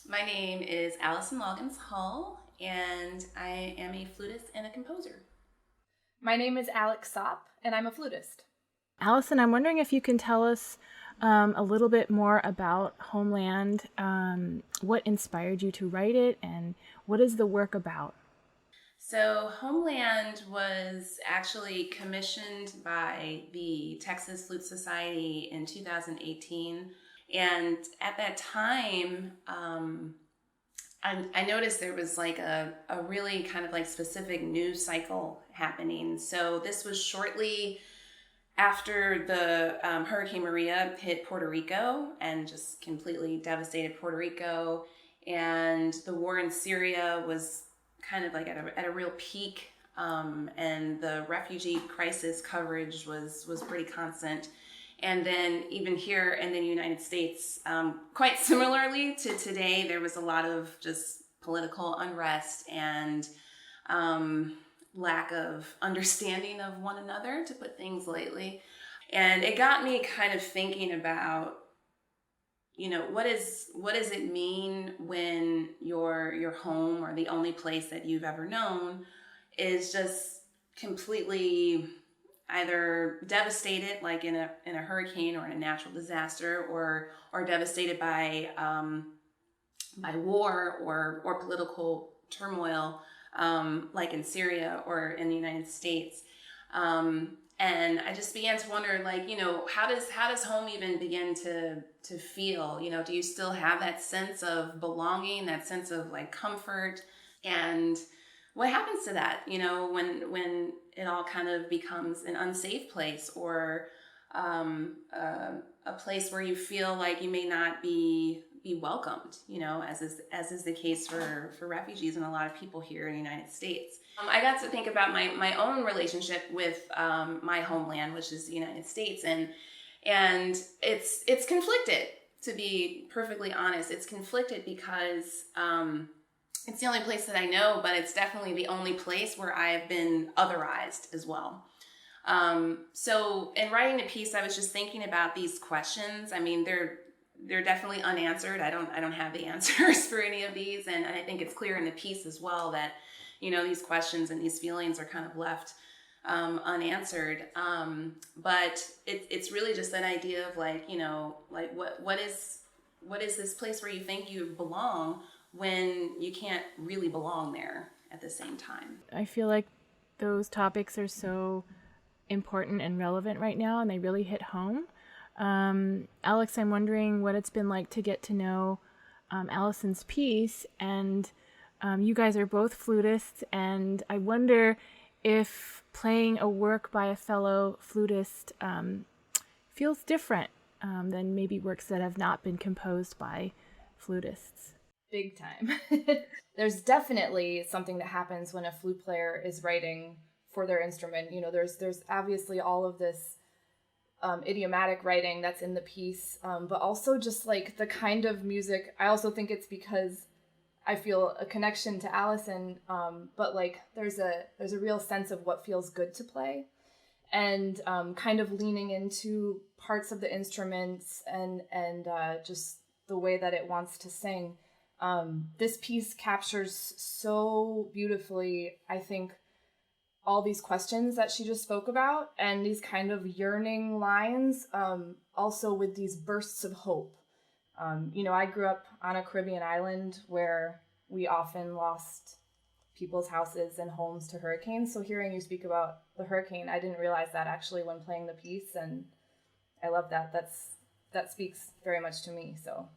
My name is Allison Loggins-Hull, and I am a flutist and a composer. My name is Alex Sopp, and I'm a flutist. Allison, I'm wondering if you can tell us a little bit more about Homeland. What inspired you to write it, and what is the work about? So Homeland was actually commissioned by the Texas Flute Society in 2018. And at that time, I noticed there was like a really kind of like specific news cycle happening. So this was shortly after the Hurricane Maria hit Puerto Rico and just completely devastated Puerto Rico. And the war in Syria was kind of like at a real peak, and the refugee crisis coverage was pretty constant. And then even here in the United States, quite similarly to today, there was a lot of just political unrest and lack of understanding of one another, to put things lightly. And it got me kind of thinking about, what does it mean when your home or the only place that you've ever known is just completely either devastated, like in a hurricane or in a natural disaster, or devastated by war or political turmoil, like in Syria or in the United States. And I just began to wonder, like, how does home even begin to feel? Do you still have that sense of belonging, that sense of like comfort? And what happens to that, when it all kind of becomes an unsafe place, or a place where you feel like you may not be welcomed, as is the case for refugees and a lot of people here in the United States. I got to think about my own relationship with my homeland, which is the United States, and it's conflicted, to be perfectly honest. It's conflicted because it's the only place that I know, but it's definitely the only place where I've been otherized as well. So in writing the piece, I was just thinking about these questions. I mean, they're definitely unanswered. I don't have the answers for any of these, and I think it's clear in the piece as well that these questions and these feelings are kind of left unanswered. But it's really just that idea of like what is this place where you think you belong when you can't really belong there at the same time. I feel like those topics are so important and relevant right now, and they really hit home. Alex, I'm wondering what it's been like to get to know Allison's piece, and you guys are both flutists, and I wonder if playing a work by a fellow flutist feels different than maybe works that have not been composed by flutists. Big time. There's definitely something that happens when a flute player is writing for their instrument. There's obviously all of this idiomatic writing that's in the piece, but also just like the kind of music. I also think it's because I feel a connection to Allison, but like there's a real sense of what feels good to play, and kind of leaning into parts of the instruments and just the way that it wants to sing. This piece captures so beautifully, I think, all these questions that she just spoke about, and these kind of yearning lines, also with these bursts of hope. I grew up on a Caribbean island where we often lost people's houses and homes to hurricanes. So hearing you speak about the hurricane, I didn't realize that actually when playing the piece, and I love that. That speaks very much to me. So